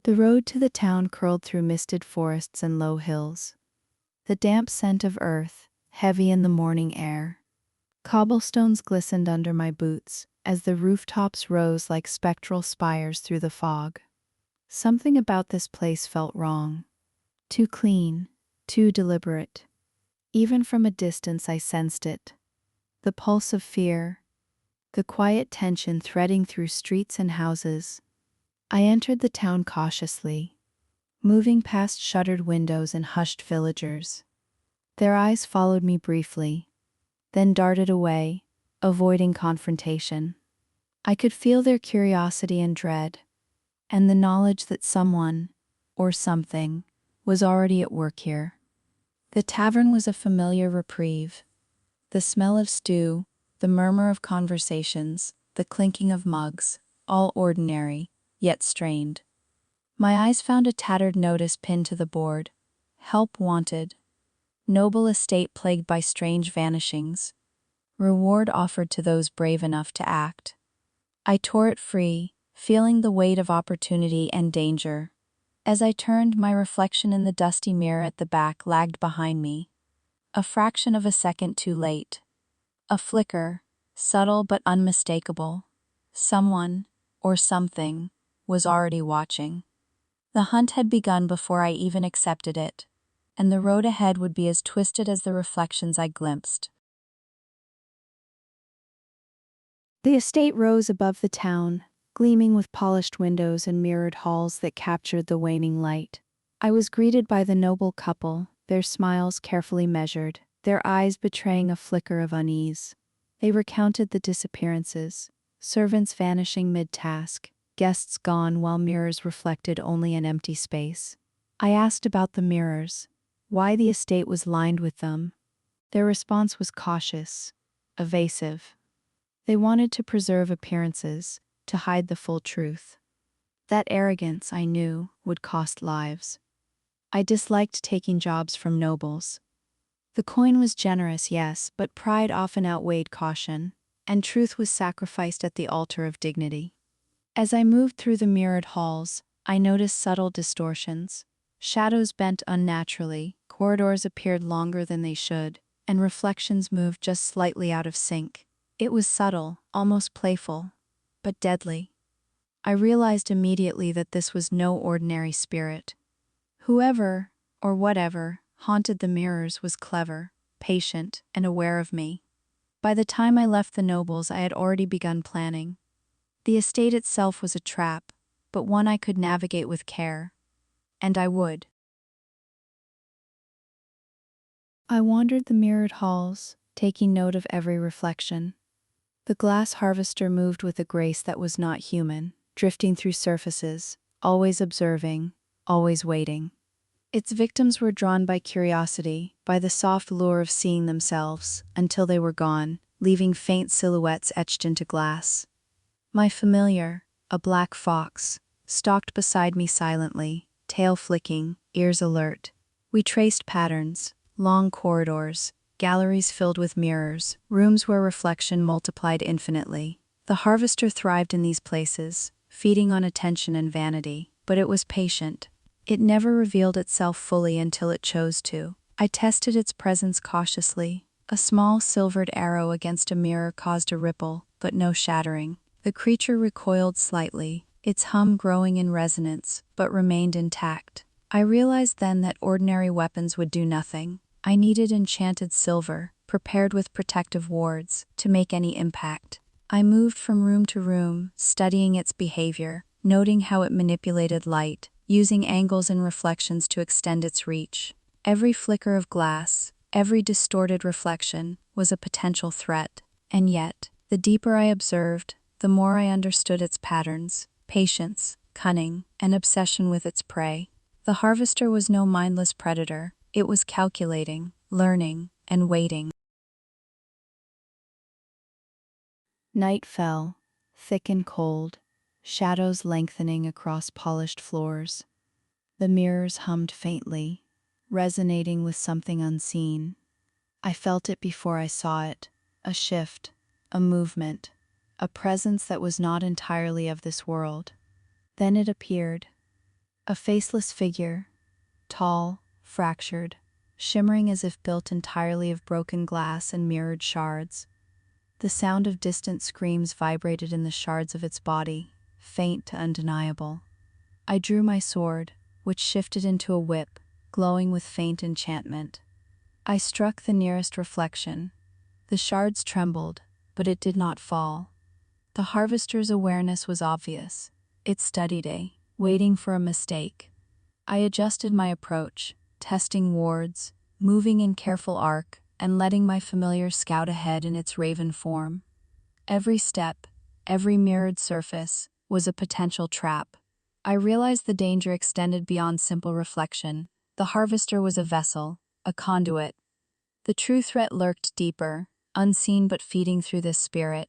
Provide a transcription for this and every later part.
The road to the town curled through misted forests and low hills. The damp scent of earth, heavy in the morning air. Cobblestones glistened under my boots as the rooftops rose like spectral spires through the fog. Something about this place felt wrong. Too clean, too deliberate. Even from a distance I sensed it. The pulse of fear, the quiet tension threading through streets and houses. I entered the town cautiously, moving past shuttered windows and hushed villagers. Their eyes followed me briefly, then darted away, avoiding confrontation. I could feel their curiosity and dread, and the knowledge that someone, or something, was already at work here. The tavern was a familiar reprieve. The smell of stew, the murmur of conversations, the clinking of mugs, all ordinary, yet strained. My eyes found a tattered notice pinned to the board. Help wanted. Noble estate plagued by strange vanishings. Reward offered to those brave enough to act. I tore it free, feeling the weight of opportunity and danger. As I turned, my reflection in the dusty mirror at the back lagged behind me. A fraction of a second too late. A flicker, subtle but unmistakable. Someone, or something, was already watching. The hunt had begun before I even accepted it, and the road ahead would be as twisted as the reflections I glimpsed. The estate rose above the town, gleaming with polished windows and mirrored halls that captured the waning light. I was greeted by the noble couple, their smiles carefully measured, their eyes betraying a flicker of unease. They recounted the disappearances, servants vanishing mid-task, guests gone while mirrors reflected only an empty space. I asked about the mirrors, why the estate was lined with them. Their response was cautious, evasive. They wanted to preserve appearances, to hide the full truth. That arrogance, I knew, would cost lives. I disliked taking jobs from nobles. The coin was generous, yes, but pride often outweighed caution, and truth was sacrificed at the altar of dignity. As I moved through the mirrored halls, I noticed subtle distortions. Shadows bent unnaturally, corridors appeared longer than they should, and reflections moved just slightly out of sync. It was subtle, almost playful, but deadly. I realized immediately that this was no ordinary spirit. Whoever, or whatever, haunted the mirrors was clever, patient, and aware of me. By the time I left the nobles, I had already begun planning. The estate itself was a trap, but one I could navigate with care. And I would. I wandered the mirrored halls, taking note of every reflection. The glass harvester moved with a grace that was not human, drifting through surfaces, always observing, always waiting. Its victims were drawn by curiosity, by the soft lure of seeing themselves, until they were gone, leaving faint silhouettes etched into glass. My familiar, a black fox, stalked beside me silently, tail flicking, ears alert. We traced patterns, long corridors, galleries filled with mirrors, rooms where reflection multiplied infinitely. The harvester thrived in these places, feeding on attention and vanity, but it was patient. It never revealed itself fully until it chose to. I tested its presence cautiously. A small silvered arrow against a mirror caused a ripple, but no shattering. The creature recoiled slightly, its hum growing in resonance, but remained intact. I realized then that ordinary weapons would do nothing. I needed enchanted silver, prepared with protective wards, to make any impact. I moved from room to room, studying its behavior, noting how it manipulated light, using angles and reflections to extend its reach. Every flicker of glass, every distorted reflection, was a potential threat. And yet, the deeper I observed, the more I understood its patterns, patience, cunning, and obsession with its prey. The harvester was no mindless predator. It was calculating, learning, and waiting. Night fell, thick and cold, shadows lengthening across polished floors. The mirrors hummed faintly, resonating with something unseen. I felt it before I saw it, a shift, a movement, a presence that was not entirely of this world. Then it appeared. A faceless figure, tall, fractured, shimmering as if built entirely of broken glass and mirrored shards. The sound of distant screams vibrated in the shards of its body, faint to undeniable. I drew my sword, which shifted into a whip, glowing with faint enchantment. I struck the nearest reflection. The shards trembled, but it did not fall. The harvester's awareness was obvious. It studied A, waiting for a mistake. I adjusted my approach, testing wards, moving in careful arc, and letting my familiar scout ahead in its raven form. Every step, every mirrored surface, was a potential trap. I realized the danger extended beyond simple reflection. The harvester was a vessel, a conduit. The true threat lurked deeper, unseen but feeding through this spirit.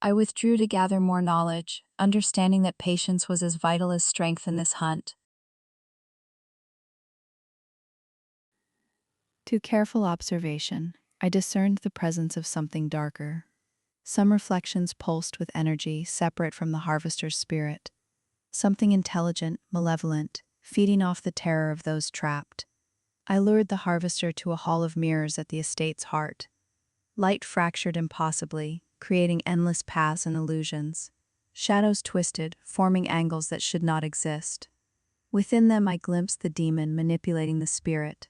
I withdrew to gather more knowledge, understanding that patience was as vital as strength in this hunt. Through careful observation, I discerned the presence of something darker. Some reflections pulsed with energy separate from the harvester's spirit. Something intelligent, malevolent, feeding off the terror of those trapped. I lured the harvester to a hall of mirrors at the estate's heart. Light fractured impossibly, creating endless paths and illusions. Shadows twisted, forming angles that should not exist. Within them I glimpsed the demon manipulating the spirit,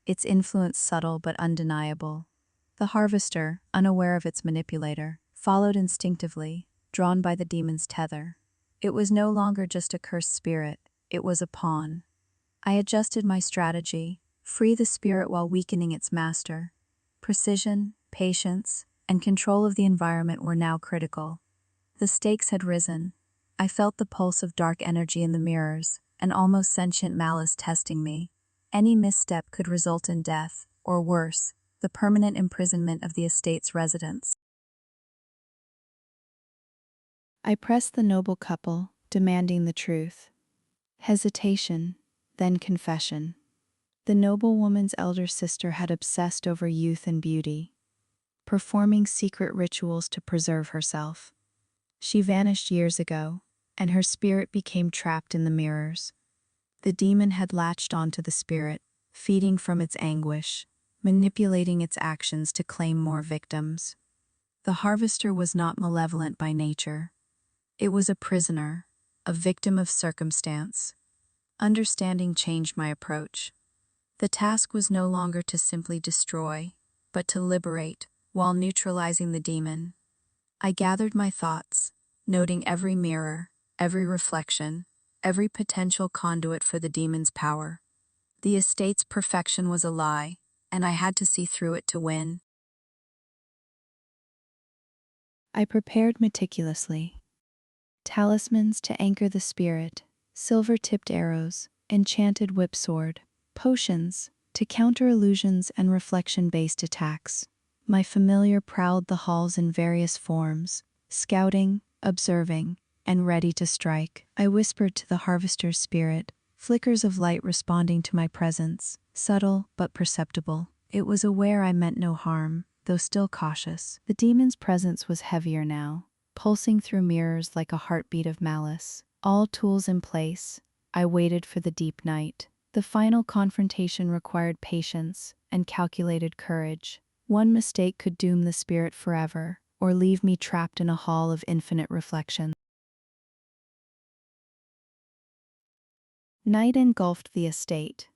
its influence subtle but undeniable. The harvester, unaware of its manipulator, followed instinctively, drawn by the demon's tether. It was no longer just a cursed spirit, it was a pawn. I adjusted my strategy, free the spirit while weakening its master. Precision, patience, and control of the environment were now critical. The stakes had risen. I felt the pulse of dark energy in the mirrors, an almost sentient malice testing me. Any misstep could result in death, or worse, the permanent imprisonment of the estate's residents. I pressed the noble couple, demanding the truth. Hesitation, then confession. The noble woman's elder sister had obsessed over youth and beauty, performing secret rituals to preserve herself. She vanished years ago, and her spirit became trapped in the mirrors. The demon had latched onto the spirit, feeding from its anguish, manipulating its actions to claim more victims. The harvester was not malevolent by nature. It was a prisoner, a victim of circumstance. Understanding changed my approach. The task was no longer to simply destroy, but to liberate, while neutralizing the demon. I gathered my thoughts, noting every mirror, every reflection, every potential conduit for the demon's power. The estate's perfection was a lie, and I had to see through it to win. I prepared meticulously. Talismans to anchor the spirit, silver-tipped arrows, enchanted whipsword, potions to counter illusions and reflection-based attacks. My familiar prowled the halls in various forms, scouting, observing, and ready to strike. I whispered to the harvester's spirit, flickers of light responding to my presence, subtle but perceptible. It was aware I meant no harm, though still cautious. The demon's presence was heavier now, pulsing through mirrors like a heartbeat of malice. All tools in place, I waited for the deep night. The final confrontation required patience and calculated courage. One mistake could doom the spirit forever, or leave me trapped in a hall of infinite reflection. Night engulfed the estate.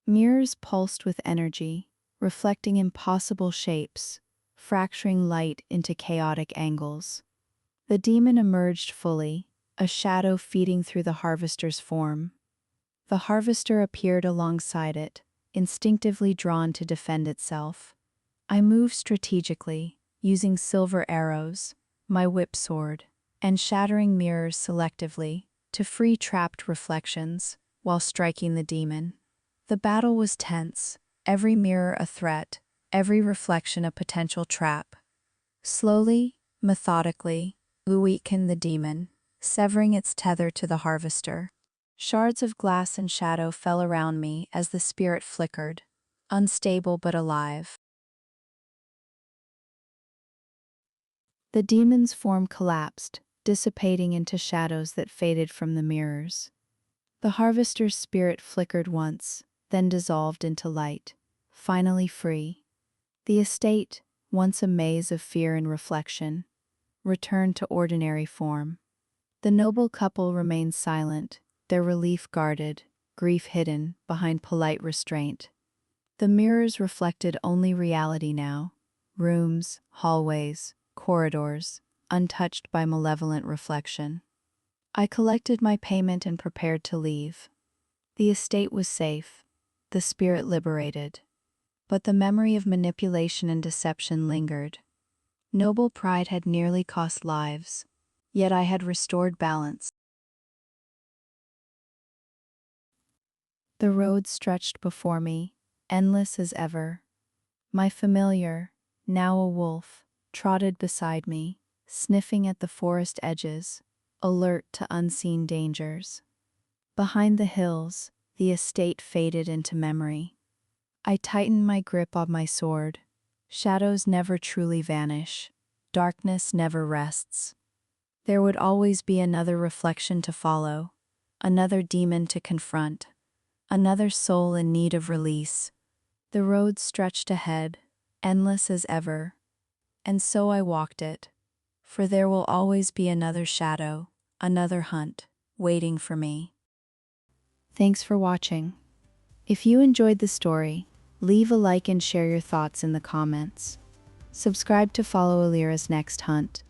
Mirrors pulsed with energy, reflecting impossible shapes, fracturing light into chaotic angles. The demon emerged fully, a shadow feeding through the harvester's form. The harvester appeared alongside it, instinctively drawn to defend itself. I moved strategically, using silver arrows, my whip sword, and shattering mirrors selectively to free trapped reflections while striking the demon. The battle was tense, every mirror a threat, every reflection a potential trap. Slowly, methodically, we weakened the demon, severing its tether to the harvester. Shards of glass and shadow fell around me as the spirit flickered, unstable but alive. The demon's form collapsed, dissipating into shadows that faded from the mirrors. The harvester's spirit flickered once, then dissolved into light, finally free. The estate, once a maze of fear and reflection, returned to ordinary form. The noble couple remained silent, their relief guarded, grief hidden behind polite restraint. The mirrors reflected only reality now, rooms, hallways, corridors, untouched by malevolent reflection. I collected my payment and prepared to leave. The estate was safe, the spirit liberated. But the memory of manipulation and deception lingered. Noble pride had nearly cost lives, yet I had restored balance. The road stretched before me, endless as ever. My familiar, now a wolf, trotted beside me, sniffing at the forest edges, alert to unseen dangers. Behind the hills, the estate faded into memory. I tightened my grip on my sword. Shadows never truly vanish. Darkness never rests. There would always be another reflection to follow, another demon to confront, another soul in need of release. The road stretched ahead, endless as ever, and so I walked it, for there will always be another shadow, another hunt, waiting for me. Thanks for watching. If you enjoyed the story, leave a like and share your thoughts in the comments. Subscribe to follow Alira's next hunt.